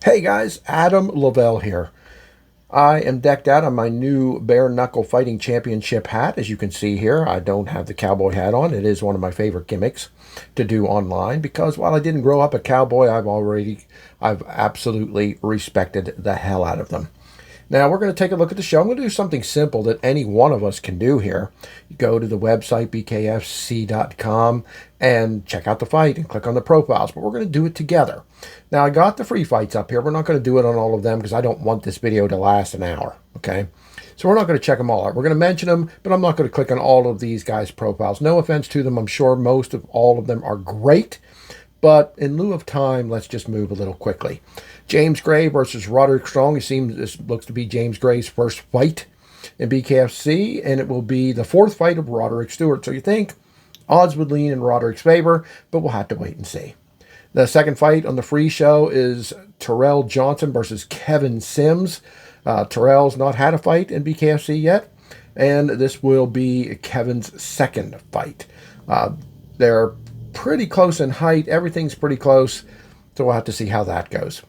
Hey guys, Adam Lavelle here. I am decked out on my new Bare Knuckle Fighting Championship hat. As you can see here, I don't have the cowboy hat on. It is one of my favorite gimmicks to do online because while I didn't grow up a cowboy, I've absolutely respected the hell out of them. Now we're going to take a look at the show. I'm going to do something simple that any one of us can do here. You go to the website, BKFC.com, and check out the fight and click on the profiles. But we're going to do it together. Now I got the free fights up here. We're not going to do it on all of them because I don't want this video to last an hour. Okay? So we're not going to check them all out. We're going to mention them, but I'm not going to click on all of these guys' profiles. No offense to them. I'm sure most of all of them are great. But in lieu of time, let's just move a little quickly. James Gray versus Roderick Strong. This looks to be James Gray's first fight in BKFC, and it will be the fourth fight of Roderick Stewart. So you think odds would lean in Roderick's favor, but we'll have to wait and see. The second fight on the free show is Terrell Johnson versus Kevin Sims. Terrell's not had a fight in BKFC yet, and this will be Kevin's second fight. They're pretty close in height. Everything's pretty close, so we'll have to see how that goes.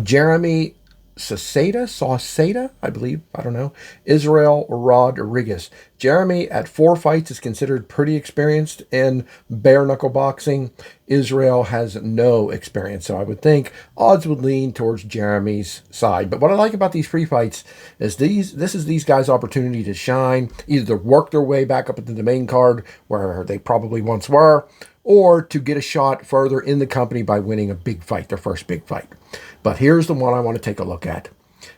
Jeremy Sauceda, I believe, I don't know, Israel Rodriguez. Jeremy, at 4 fights, is considered pretty experienced in bare knuckle boxing. Israel has no experience, so I would think odds would lean towards Jeremy's side. But what I like about these free fights is this is these guys' opportunity to shine, either work their way back up into the main card where they probably once were, or to get a shot further in the company by winning a big fight, their first big fight. But here's the one I want to take a look at.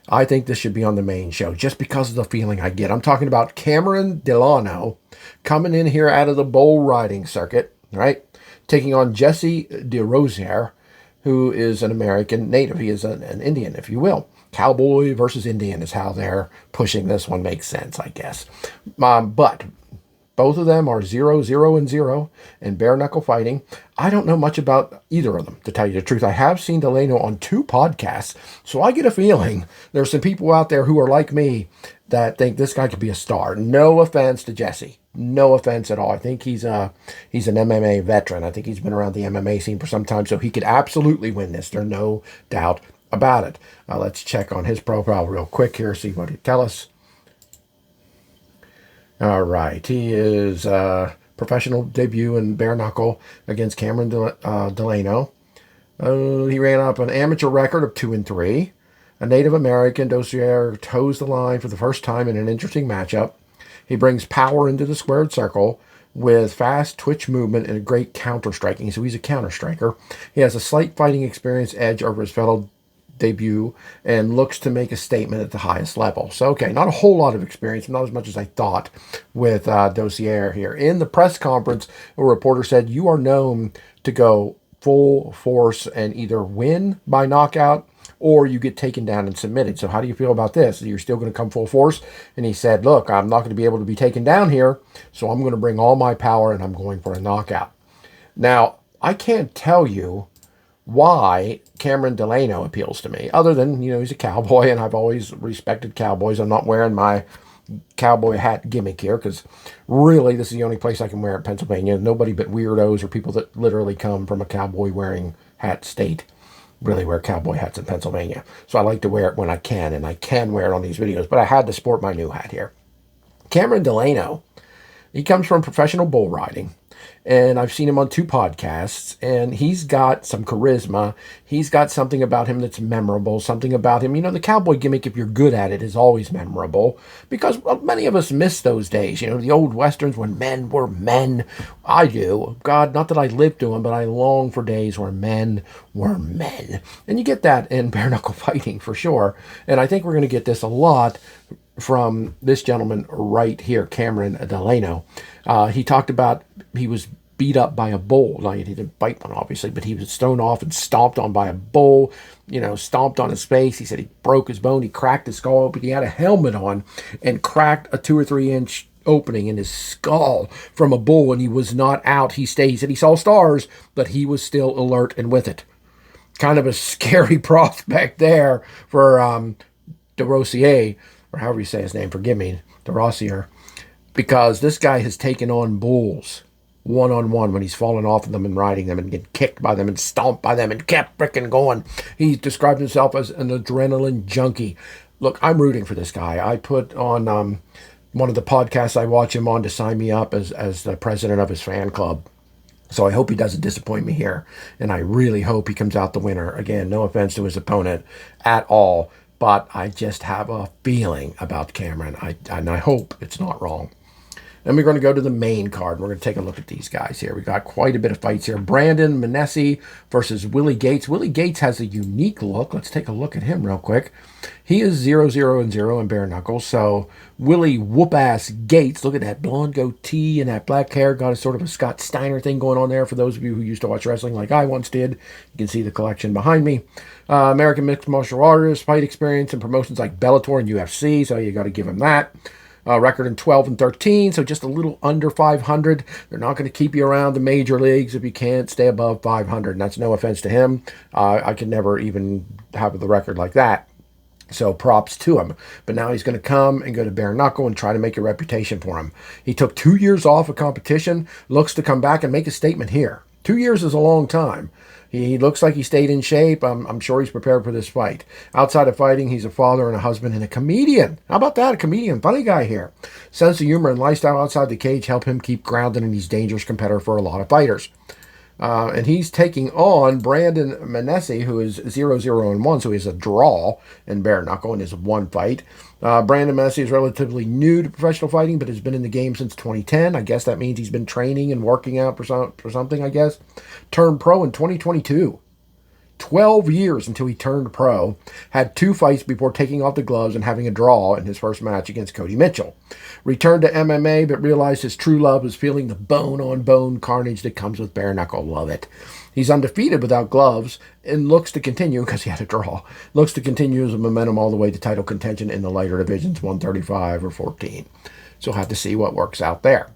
I think this should be on the main show just because of the feeling I get. I'm talking about Cameron Delano coming in here out of the bull riding circuit, right? Taking on Jesse DeRosier, who is an American native. He is an Indian, if you will. Cowboy versus Indian is how they're pushing this one. Makes sense, I guess. But both of them are 0-0-0 in bare knuckle fighting. I don't know much about either of them, to tell you the truth. I have seen Delano on 2 podcasts, so I get a feeling there's some people out there who are like me that think this guy could be a star. No offense to Jesse. No offense at all. I think he's an MMA veteran. I think he's been around the MMA scene for some time, so he could absolutely win this. There's no doubt about it. Let's check on his profile real quick here, see what he tells us. All right, he is professional debut in bare knuckle against Cameron Delano. He ran up an amateur record of 2-3. A Native American, Dossier toes the line for the first time in an interesting matchup. He brings power into the squared circle with fast twitch movement and a great counter striking. So he's a counter striker. He has a slight fighting experience edge over his fellow debut and looks to make a statement at the highest level. So, okay, not a whole lot of experience, not as much as I thought with Dossier here. In the press conference, a reporter said, "You are known to go full force and either win by knockout or you get taken down and submitted. So how do you feel about this? You're still going to come full force?" And he said, "Look, I'm not going to be able to be taken down here, so I'm going to bring all my power and I'm going for a knockout." Now, I can't tell you why Cameron Delano appeals to me, other than, he's a cowboy, and I've always respected cowboys. I'm not wearing my cowboy hat gimmick here, because really, this is the only place I can wear it in Pennsylvania. Nobody but weirdos or people that literally come from a cowboy-wearing hat state really wear cowboy hats in Pennsylvania. So I like to wear it when I can, and I can wear it on these videos, but I had to sport my new hat here. Cameron Delano, he comes from professional bull riding. And I've seen him on 2 podcasts, and he's got some charisma. He's got something about him that's memorable, something about him. The cowboy gimmick, if you're good at it, is always memorable because many of us miss those days. The old westerns when men were men. I do. God, not that I lived through them, but I long for days where men were men. And you get that in bare knuckle fighting for sure. And I think we're going to get this a lot from this gentleman right here, Cameron Delano. He talked about he was beat up by a bull. Now, he didn't bite one, obviously, but he was thrown off and stomped on by a bull, stomped on his face. He said he broke his bone, he cracked his skull open. He had a helmet on and cracked a 2 or 3 inch opening in his skull from a bull, and he was not out. He stayed. He said he saw stars, but he was still alert and with it. Kind of a scary prospect there for DeRosier, or however you say his name, forgive me, DeRosier, because this guy has taken on bulls one-on-one when he's falling off of them and riding them and getting kicked by them and stomped by them and kept frickin' going. He described himself as an adrenaline junkie. Look, I'm rooting for this guy. I put on one of the podcasts I watch him on to sign me up as the president of his fan club. So I hope he doesn't disappoint me here. And I really hope he comes out the winner. Again, no offense to his opponent at all. But I just have a feeling about Cameron. And I hope it's not wrong. Then we're going to go to the main card. We're going to take a look at these guys here. We got quite a bit of fights here. Brandon Manesi versus Willie Gates. Willie Gates has a unique look. Let's take a look at him real quick. He is 0-0-0 in bare knuckles. So Willie whoop-ass Gates, look at that blonde goatee and that black hair. Got a sort of a Scott Steiner thing going on there for those of you who used to watch wrestling like I once did. You can see the collection behind me. American mixed martial artist, fight experience in promotions like Bellator and UFC. So you got to give him that. Record in 12-13, so just a little under 500. They're not going to keep you around the major leagues if you can't stay above 500, and that's no offense to him. I could never even have the record like that, so props to him. But now he's going to come and go to bare knuckle and try to make a reputation for him. He took 2 years off of competition, looks to come back and make a statement here. 2 years is a long time. He looks like he stayed in shape. I'm sure he's prepared for this fight. Outside of fighting, he's a father and a husband and a comedian. How about that? A comedian. Funny guy here. Sense of humor and lifestyle outside the cage help him keep grounded, and he's a dangerous competitor for a lot of fighters. And he's taking on Brandon Manesi, who is 0-0-1, so he's a draw in bare knuckle in his one fight. Brandon Manesi is relatively new to professional fighting, but has been in the game since 2010. I guess that means he's been training and working out for something, I guess. Turned pro in 2022. 12 years until he turned pro, had 2 fights before taking off the gloves and having a draw in his first match against Cody Mitchell. Returned to MMA, but realized his true love is feeling the bone-on-bone carnage that comes with bare knuckle. Love it. He's undefeated without gloves and looks to continue, because he had a draw, looks to continue his momentum all the way to title contention in the lighter divisions, 135 or 14. So we'll have to see what works out there.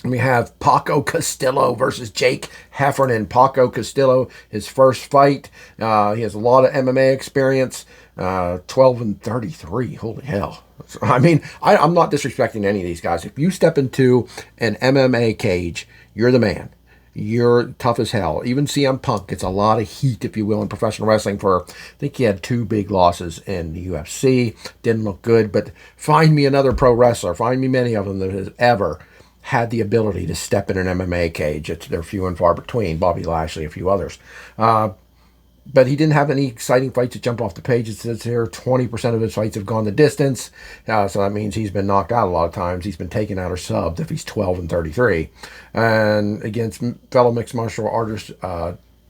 And we have Paco Castillo versus Jake Heffernan. Paco Castillo, his first fight. He has a lot of MMA experience. 12-33. Holy hell. I mean, I'm not disrespecting any of these guys. If you step into an MMA cage, you're the man. You're tough as hell. Even CM Punk gets a lot of heat, if you will, in professional wrestling for, I think he had 2 big losses in the UFC. Didn't look good, but find me another pro wrestler. Find me many of them that has ever had the ability to step in an MMA cage. They're few and far between. Bobby Lashley, a few others. But he didn't have any exciting fights that jump off the page. It says here 20% of his fights have gone the distance. So that means he's been knocked out a lot of times. He's been taken out or subbed if he's 12-33. And against fellow mixed martial artist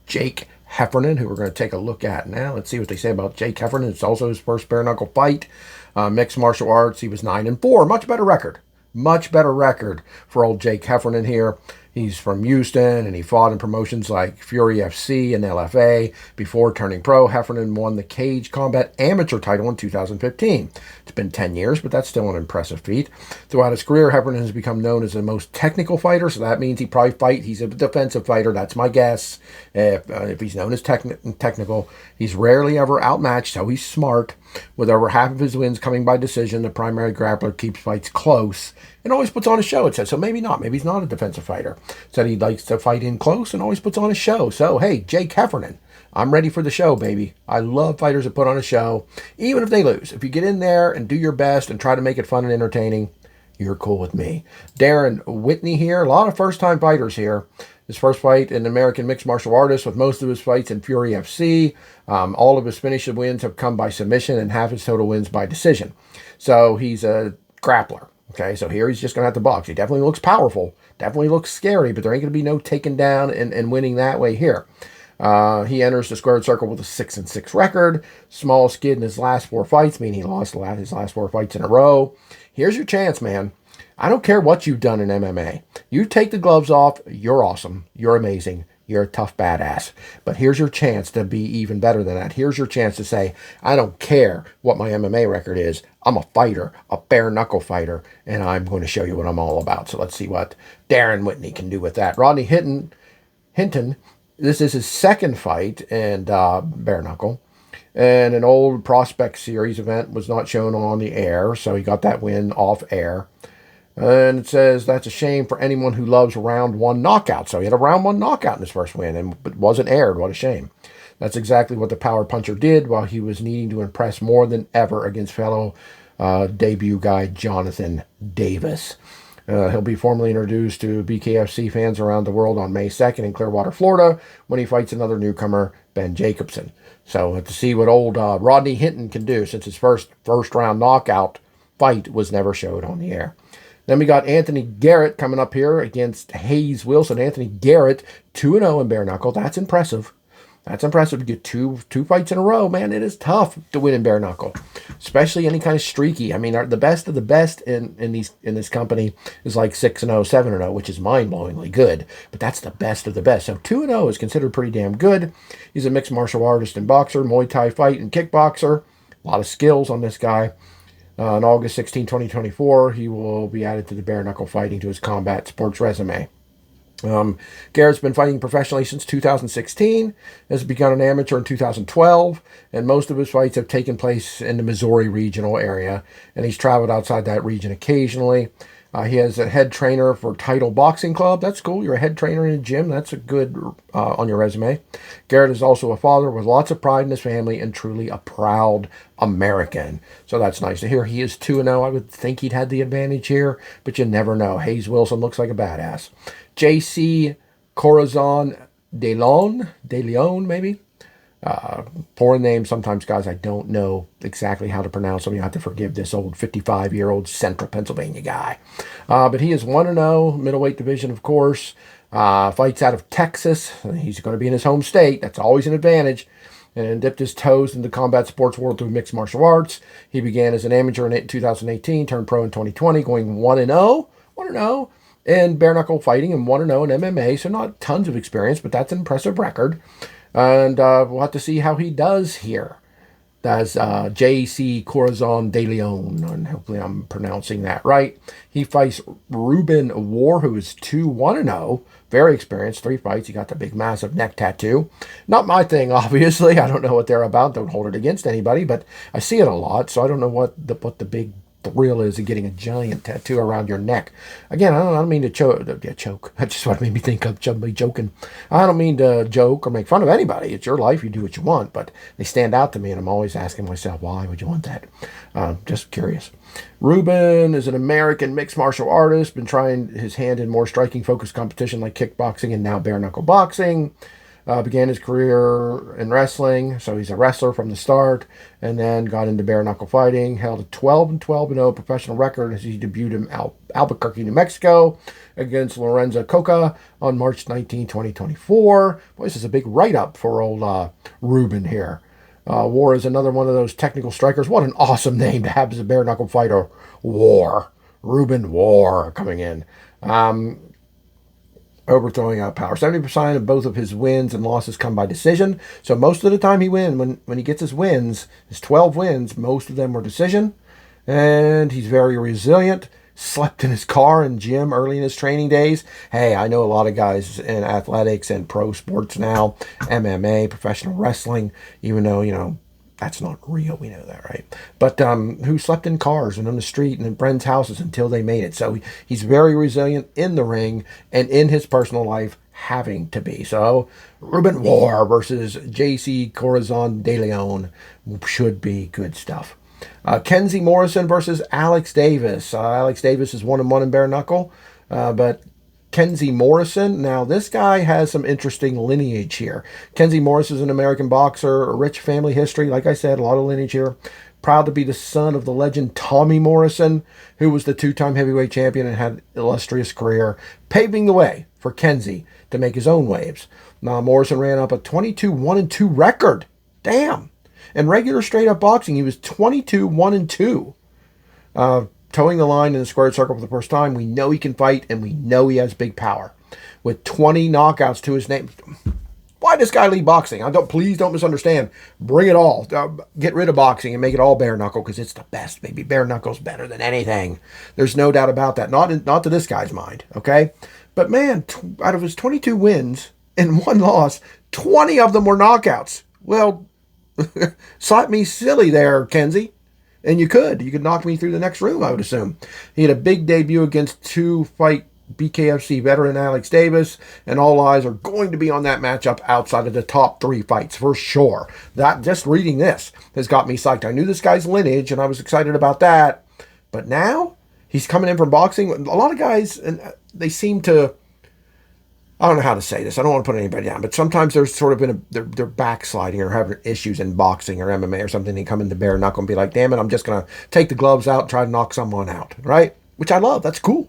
Jake Heffernan, who we're going to take a look at now. Let's see what they say about Jake Heffernan. It's also his first bare knuckle fight. Mixed martial arts, he was 9-4. Much better record. Much better record for old Jake Heffernan here. He's from Houston, and he fought in promotions like Fury FC and LFA. Before turning pro, Heffernan won the Cage Combat Amateur title in 2015. It's been 10 years, but that's still an impressive feat. Throughout his career, Heffernan has become known as the most technical fighter, so that means he's a defensive fighter. That's my guess. If he's known as technical, he's rarely ever outmatched, so he's smart. With over half of his wins coming by decision, the primary grappler keeps fights close and always puts on a show, it says. So maybe not. Maybe he's not a defensive fighter. Said he likes to fight in close and always puts on a show. So, hey, Jake Heffernan, I'm ready for the show, baby. I love fighters that put on a show, even if they lose. If you get in there and do your best and try to make it fun and entertaining, you're cool with me. Darren Whitney here. A lot of first-time fighters here. His first fight in American mixed martial artist, with most of his fights in Fury FC. All of his finishes wins have come by submission, and half his total wins by decision. So he's a grappler. Okay, so here he's just going to have to box. He definitely looks powerful, definitely looks scary, but there ain't going to be no taking down and winning that way here. He enters the squared circle with a 6-6 record. Small skid in his last 4 fights, meaning he lost his last 4 fights in a row. Here's your chance, man. I don't care what you've done in MMA. You take the gloves off, you're awesome. You're amazing. You're a tough badass. But here's your chance to be even better than that. Here's your chance to say, I don't care what my MMA record is. I'm a fighter, a bare knuckle fighter, and I'm going to show you what I'm all about. So let's see what Darren Whitney can do with that. Rodney Hinton, this is his second fight in bare knuckle. And an old Prospect Series event was not shown on the air, so he got that win off air. And it says that's a shame for anyone who loves round one knockout. So he had a round one knockout in his first win and it wasn't aired. What a shame. That's exactly what the power puncher did while he was needing to impress more than ever against fellow debut guy Jonathan Davis. He'll be formally introduced to BKFC fans around the world on May 2nd in Clearwater, Florida, when he fights another newcomer, Ben Jacobson. So to see what old Rodney Hinton can do, since his first round knockout fight was never showed on the air. Then we got Anthony Garrett coming up here against Hayes Wilson. Anthony Garrett, 2-0 in bare knuckle. That's impressive. That's impressive to get two fights in a row, man. It is tough to win in bare knuckle, especially any kind of streaky. I mean, the best of the best in this company is like 6-0, 7-0, which is mind-blowingly good. But that's the best of the best. So 2-0 is considered pretty damn good. He's a mixed martial artist and boxer, Muay Thai fight and kickboxer. A lot of skills on this guy. On August 16, 2024, he will be added to the bare knuckle fighting to his combat sports resume. Garrett's been fighting professionally since 2016, has begun an amateur in 2012, and most of his fights have taken place in the Missouri regional area, and he's traveled outside that region occasionally. He has a head trainer for Title Boxing Club. That's cool. You're a head trainer in a gym. That's a good on your resume. Garrett is also a father with lots of pride in his family and truly a proud American. So that's nice to hear. He is 2-0. I would think he'd had the advantage here, but you never know. Hayes Wilson looks like a badass. J.C. Corazon de Leon, maybe? Foreign names, sometimes, guys, I don't know exactly how to pronounce them. You have to forgive this old 55-year-old Central Pennsylvania guy. But he is 1-0, middleweight division, of course. Fights out of Texas. He's going to be in his home state. That's always an advantage. And dipped his toes in the combat sports world through mixed martial arts. He began as an amateur in 2018, turned pro in 2020, going 1-0. 1-0. In bare knuckle fighting and 1-0 in MMA, so not tons of experience, but that's an impressive record. And we'll have to see how he does here. That's J.C. Corazon de Leon, and hopefully I'm pronouncing that right. He fights Ruben War, who is 2-1-0, very experienced, 3 fights. He got the big, massive neck tattoo. Not my thing, obviously. I don't know what they're about. Don't hold it against anybody, but I see it a lot, so I don't know what the big thrill is of getting a giant tattoo around your neck. Again, I don't mean to choke. That's just what made me think of somebody joking. I don't mean to joke or make fun of anybody. It's your life. You do what you want. But they stand out to me, and I'm always asking myself, why would you want that? Just curious. Ruben is an American mixed martial artist. Been trying his hand in more striking-focused competition like kickboxing and now bare-knuckle boxing. Began his career in wrestling, so he's a wrestler from the start, and then got into bare-knuckle fighting, held a 12-12-0 professional record as he debuted in Albuquerque, New Mexico, against Lorenzo Coca on March 19, 2024. Boy, this is a big write-up for old Ruben here. War is another one of those technical strikers. What an awesome name to have as a bare-knuckle fighter. War. Ruben War coming in. Overthrowing out power. 70% of both of his wins and losses come by decision. So most of the time he wins, when he gets his wins, his 12 wins, most of them were decision. And he's very resilient. Slept in his car and gym early in his training days. Hey, I know a lot of guys in athletics and pro sports now, MMA, professional wrestling, even though, that's not real. We know that, right? But who slept in cars and on the street and in friends' houses until they made it. So he's very resilient in the ring and in his personal life having to be. So Ruben War versus J.C. Corazon de Leon should be good stuff. Kenzie Morrison versus Alex Davis. Alex Davis is 1-1 in bare knuckle, but Kenzie Morrison. Now, this guy has some interesting lineage here. Kenzie Morrison is an American boxer, a rich family history. Like I said, a lot of lineage here. Proud to be the son of the legend Tommy Morrison, who was the 2-time heavyweight champion and had an illustrious career, paving the way for Kenzie to make his own waves. Now, Morrison ran up a 22-1-2 record. Damn. In regular straight-up boxing, he was 22-1-2. Towing the line in the squared circle for the first time. We know he can fight, and we know he has big power. With 20 knockouts to his name. Why does this guy leave boxing? Please don't misunderstand. Bring it all. Get rid of boxing and make it all bare knuckle because it's the best, baby. Bare knuckle's better than anything. There's no doubt about that. Not to this guy's mind, okay? But man, out of his 22 wins and 1 loss, 20 of them were knockouts. Well, slap me silly there, Kenzie. And you could knock me through the next room, I would assume. He had a big debut against two-fight BKFC veteran Alex Davis, and all eyes are going to be on that matchup outside of the top 3 fights for sure. That, just reading this has got me psyched. I knew this guy's lineage, and I was excited about that. But now he's coming in from boxing. A lot of guys, and they seem to, I don't know how to say this. I don't want to put anybody down, but sometimes there's sort of been they're backsliding or having issues in boxing or MMA or something. They come in the bare knuckle and be like, damn it, I'm just going to take the gloves out and try to knock someone out, right? Which I love. That's cool.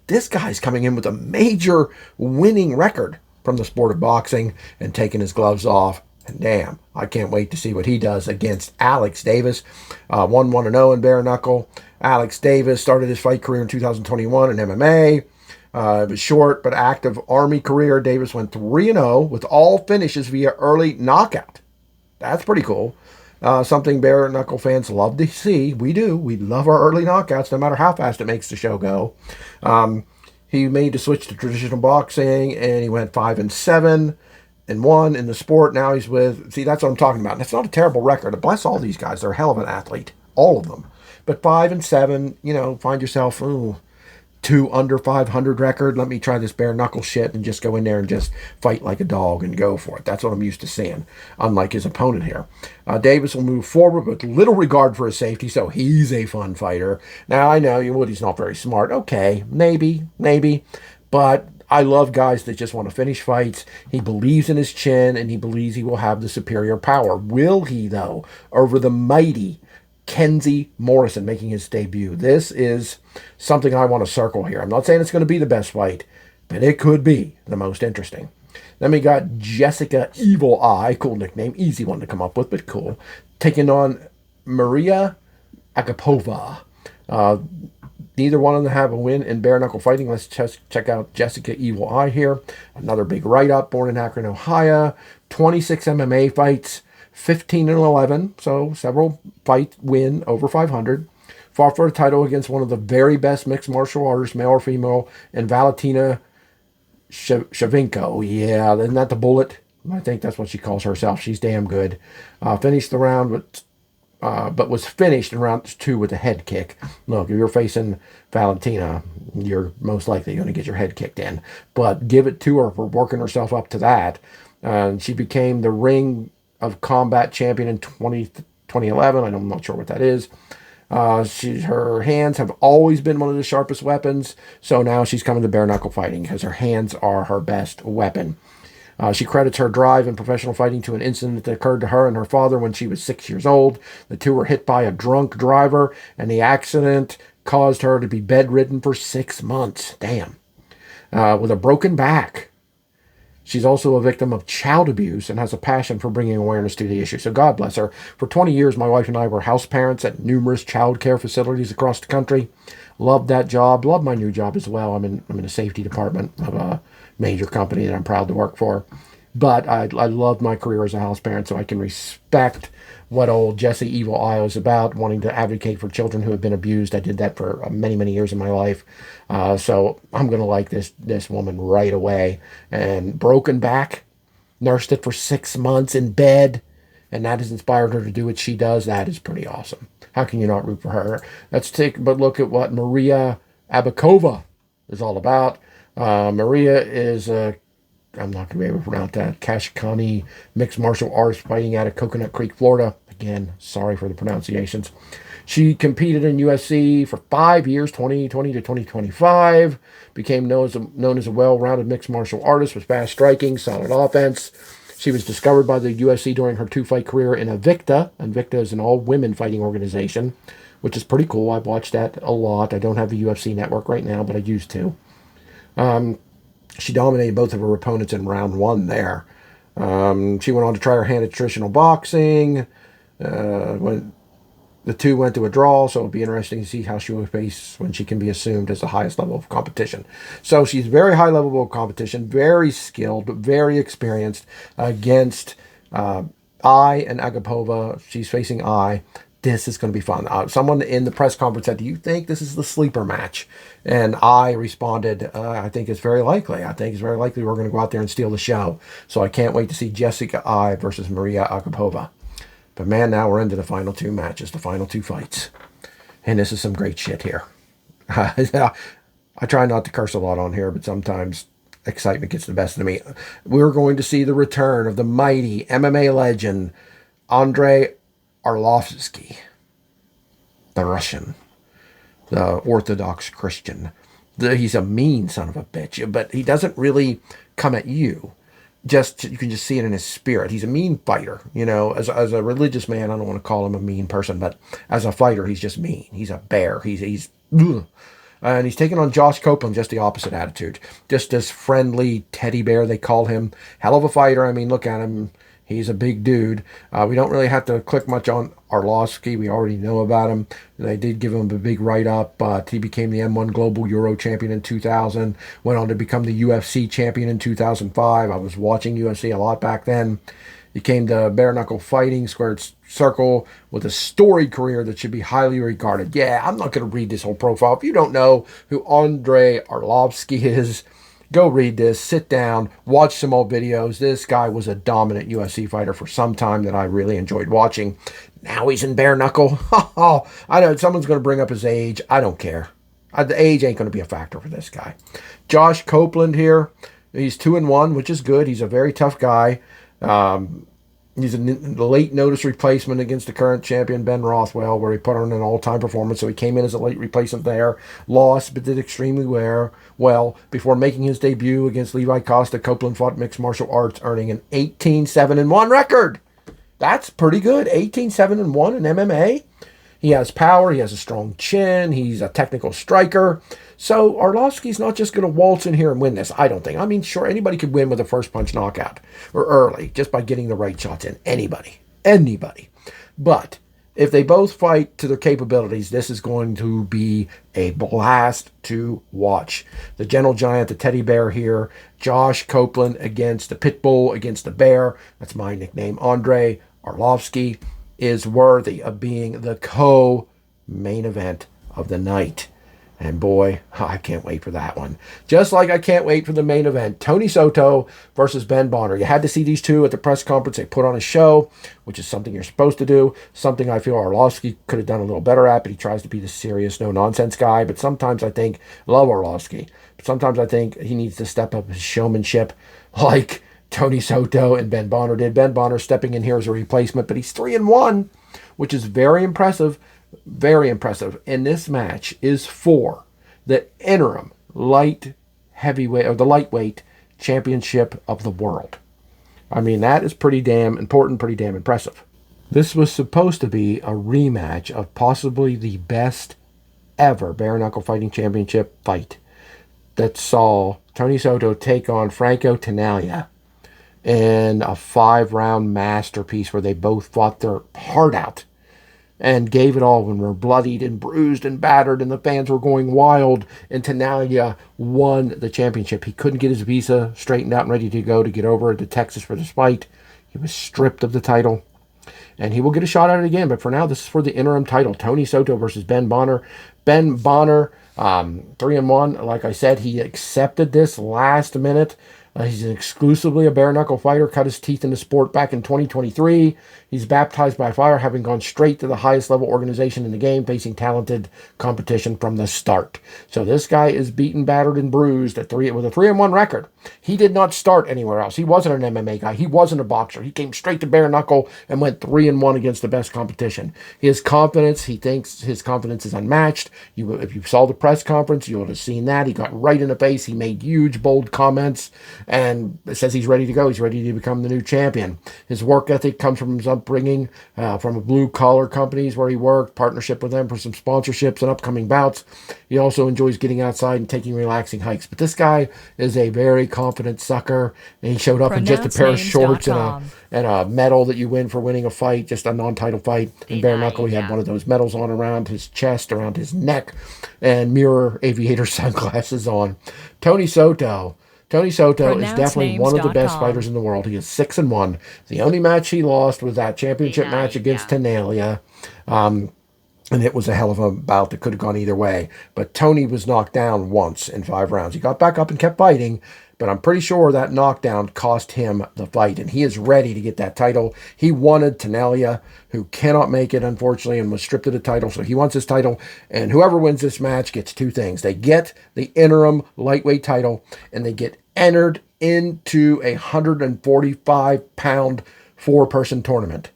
This guy's coming in with a major winning record from the sport of boxing and taking his gloves off. And damn, I can't wait to see what he does against Alex Davis. 1-1-0 in bare knuckle. Alex Davis started his fight career in 2021 in MMA. It was short but active Army career. Davis went 3-0 with all finishes via early knockout. That's pretty cool. Something bare knuckle fans love to see. We do. We love our early knockouts, no matter how fast it makes the show go. He made the switch to traditional boxing, and he went 5-7 and 1 in the sport. Now he's with. See, that's what I'm talking about. And it's not a terrible record. Bless all these guys. They're a hell of an athlete, all of them. But 5-7, find yourself. Ooh, 2 under 500 record. Let me try this bare knuckle shit and just go in there and just fight like a dog and go for it. That's what I'm used to seeing, unlike his opponent here. Davis will move forward with little regard for his safety, so he's a fun fighter. Now, I know Woody's not very smart. Okay, maybe. But I love guys that just want to finish fights. He believes in his chin, and he believes he will have the superior power. Will he, though, over the mighty Kenzie Morrison making his debut? This is something I want to circle here. I'm not saying it's going to be the best fight, but it could be the most interesting. Then we got Jessica Evil Eye, cool nickname, easy one to come up with, but cool, taking on Maria Agapova. Neither one of them have a win in bare knuckle fighting. Let's just check out Jessica Evil Eye here. Another big write-up, born in Akron, Ohio, 26 MMA fights, 15-11, so several fight win over 500. Fought for a title against one of the very best mixed martial artists, male or female, and Valentina Shevchenko. Yeah, isn't that the Bullet? I think that's what she calls herself. She's damn good. Finished the round but was finished in round 2 with a head kick. Look, if you're facing Valentina, you're most likely going to get your head kicked in. But give it to her for working herself up to that. She became the Ring of Combat champion in 2011. I'm not sure what that is. Her hands have always been one of the sharpest weapons, so now she's coming to bare knuckle fighting because her hands are her best weapon. She credits her drive in professional fighting to an incident that occurred to her and her father when she was 6 years old. The two were hit by a drunk driver, and the accident caused her to be bedridden for 6 months. Damn. With a broken back. She's also a victim of child abuse and has a passion for bringing awareness to the issue. So God bless her. For 20 years, my wife and I were house parents at numerous child care facilities across the country. Loved that job. Love my new job as well. I'm in the safety department of a major company that I'm proud to work for. But I loved my career as a house parent, so I can respect what old Jessie Evil Eye is about, wanting to advocate for children who have been abused. I did that for many, many years in my life. So I'm going to like this woman right away. And broken back, nursed it for 6 months in bed, and that has inspired her to do what she does. That is pretty awesome. How can you not root for her? Let's take a look at what Maria Abakova is all about. Maria is I'm not going to be able to pronounce that, Kashkani mixed martial artist fighting out of Coconut Creek, Florida. Again, sorry for the pronunciations. She competed in UFC for 5 years, 2020 to 2025. Became known as a well-rounded mixed martial artist with fast striking, solid offense. She was discovered by the UFC during her 2-fight career in Invicta. Invicta is an all-women fighting organization, which is pretty cool. I've watched that a lot. I don't have the UFC network right now, but I used to. She dominated both of her opponents in round 1 there. She went on to try her hand at traditional boxing. When the two went to a draw, so it'll be interesting to see how she will face when she can be assumed as the highest level of competition. So she's very high level of competition, very skilled, very experienced against Ai and Agapova. She's facing Ai. This is going to be fun. Someone in the press conference said, do you think this is the sleeper match? And I responded, I think it's very likely. I think it's very likely we're going to go out there and steal the show. So I can't wait to see Jessica Ai versus Maria Agapova. But man, now we're into the final two matches, the final two fights. And this is some great shit here. I try not to curse a lot on here, but sometimes excitement gets the best of me. We're going to see the return of the mighty MMA legend, Andrei Arlovsky, the Russian, the Orthodox Christian. He's a mean son of a bitch, but he doesn't really come at you. You can just see it in his spirit. He's a mean fighter. You know, as a religious man, I don't want to call him a mean person, but as a fighter, he's just mean. He's a bear. He's ugh. And he's taking on Josh Copeland, just the opposite attitude. Just this friendly teddy bear, they call him. Hell of a fighter. I mean, look at him. He's a big dude. We don't really have to click much on Arlovsky. We already know about him. They did give him a big write-up, but he became the M1 Global Euro Champion in 2000, went on to become the UFC Champion in 2005. I was watching UFC a lot back then. He came to bare knuckle fighting, squared circle, with a storied career that should be highly regarded. Yeah, I'm not going to read this whole profile. If you don't know who Andrei Arlovsky is, go read this, sit down, watch some old videos. This guy was a dominant UFC fighter for some time that I really enjoyed watching. Now he's in bare knuckle. I know someone's going to bring up his age. I don't care. The age ain't going to be a factor for this guy. Josh Copeland here. He's 2-1, which is good. He's a very tough guy. He's a late notice replacement against the current champion, Ben Rothwell, where he put on an all-time performance. So he came in as a late replacement there, lost, but did extremely well. Before making his debut against Levi Costa, Copeland fought mixed martial arts, earning an 18-7-1 record. That's pretty good. 18-7-1 in MMA. He has power. He has a strong chin. He's a technical striker. So Arlovsky's not just going to waltz in here and win this, I don't think. I mean, sure, anybody could win with a first punch knockout or early just by getting the right shots in. Anybody. But if they both fight to their capabilities, this is going to be a blast to watch. The gentle giant, the teddy bear here, Josh Copeland against the pit bull, against the bear. That's my nickname. Andrei Arlovsky is worthy of being the co-main event of the night. And boy, I can't wait for that one. Just like I can't wait for the main event. Tony Soto versus Ben Bonner. You had to see these two at the press conference. They put on a show, which is something you're supposed to do. Something I feel Arlovsky could have done a little better at, but he tries to be the serious, no-nonsense guy. But sometimes I think, love Arlovsky, but sometimes I think he needs to step up his showmanship like Tony Soto and Ben Bonner did. Ben Bonner stepping in here as a replacement, but he's 3-1, which is very impressive. Very impressive. And this match is for the interim light heavyweight or the lightweight championship of the world. I mean, that is pretty damn important, pretty damn impressive. This was supposed to be a rematch of possibly the best ever bare knuckle fighting championship fight that saw Tony Soto take on Franco Tanalia in a 5-round masterpiece where they both fought their heart out and gave it all when were bloodied and bruised and battered and the fans were going wild, and Tanalia won the championship. He couldn't get his visa straightened out and ready to go to get over to Texas for this fight. He was stripped of the title, and he will get a shot at it again, but for now this is for the interim title. Tony Soto versus Ben Bonner. Ben Bonner, 3-1. Like I said, he accepted this last minute. He's exclusively a bare-knuckle fighter, cut his teeth in the sport back in 2023. He's baptized by fire, having gone straight to the highest level organization in the game, facing talented competition from the start. So this guy is beaten, battered, and bruised with a 3-1 record. He did not start anywhere else. He wasn't an MMA guy. He wasn't a boxer. He came straight to bare-knuckle and went 3-1 against the best competition. His confidence, he thinks his confidence is unmatched. If you saw the press conference, you would have seen that. He got right in the face. He made huge, bold comments and says he's ready to go. He's ready to become the new champion. His work ethic comes from his upbringing, from blue-collar companies where he worked, partnership with them for some sponsorships and upcoming bouts. He also enjoys getting outside and taking relaxing hikes. But this guy is a very confident sucker, and he showed up in just a pair of shorts and a medal that you win for winning a fight, just a non-title fight. In bare knuckle, he had one of those medals on around his chest, around his neck, and mirror aviator sunglasses on. Tony Soto is definitely one of the best fighters in the world. He is 6-1. The only match he lost was that championship match against Tanalia. And it was a hell of a bout that could have gone either way. But Tony was knocked down once in 5 rounds. He got back up and kept fighting, but I'm pretty sure that knockdown cost him the fight, and he is ready to get that title. He wanted Tanelia, who cannot make it, unfortunately, and was stripped of the title, so he wants his title, and whoever wins this match gets two things. They get the interim lightweight title, and they get entered into a 145-pound four-person tournament.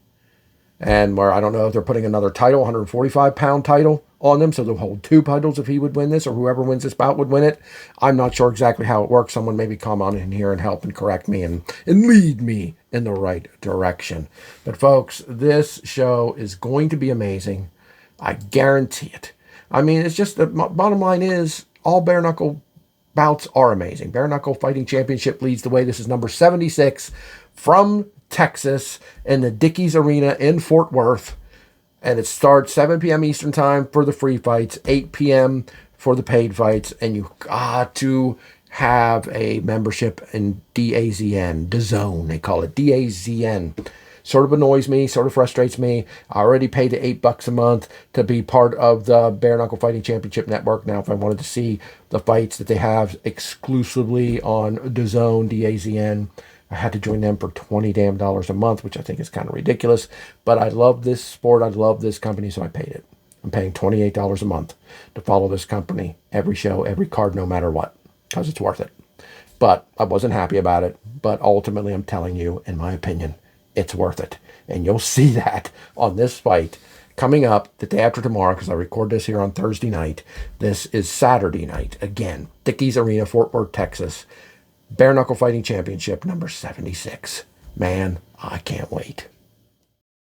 And where I don't know if they're putting another title, 145-pound title, on them, so they'll hold two titles if he would win this, or whoever wins this bout would win it. I'm not sure exactly how it works. Someone maybe come on in here and help and correct me and lead me in the right direction. But folks, this show is going to be amazing. I guarantee it. I mean, it's just the bottom line is all bare knuckle bouts are amazing. Bare Knuckle Fighting Championship leads the way. This is number 76 from Texas in the Dickies Arena in Fort Worth. And it starts 7 p.m. Eastern Time for the free fights, 8 p.m. for the paid fights. And you got to have a membership in DAZN, DAZN, they call it DAZN. Sort of annoys me, sort of frustrates me. I already paid the $8 a month to be part of the Bare Knuckle Fighting Championship Network. Now, if I wanted to see the fights that they have exclusively on DAZN, DAZN, I had to join them for $20 damn a month, which I think is kind of ridiculous. But I love this sport. I love this company, so I paid it. I'm paying $28 a month to follow this company, every show, every card, no matter what, because it's worth it. But I wasn't happy about it. But ultimately, I'm telling you, in my opinion, it's worth it. And you'll see that on this fight coming up the day after tomorrow, because I record this here on Thursday night. This is Saturday night. Again, Dickies Arena, Fort Worth, Texas. Bare Knuckle Fighting Championship number 76. Man, I can't wait.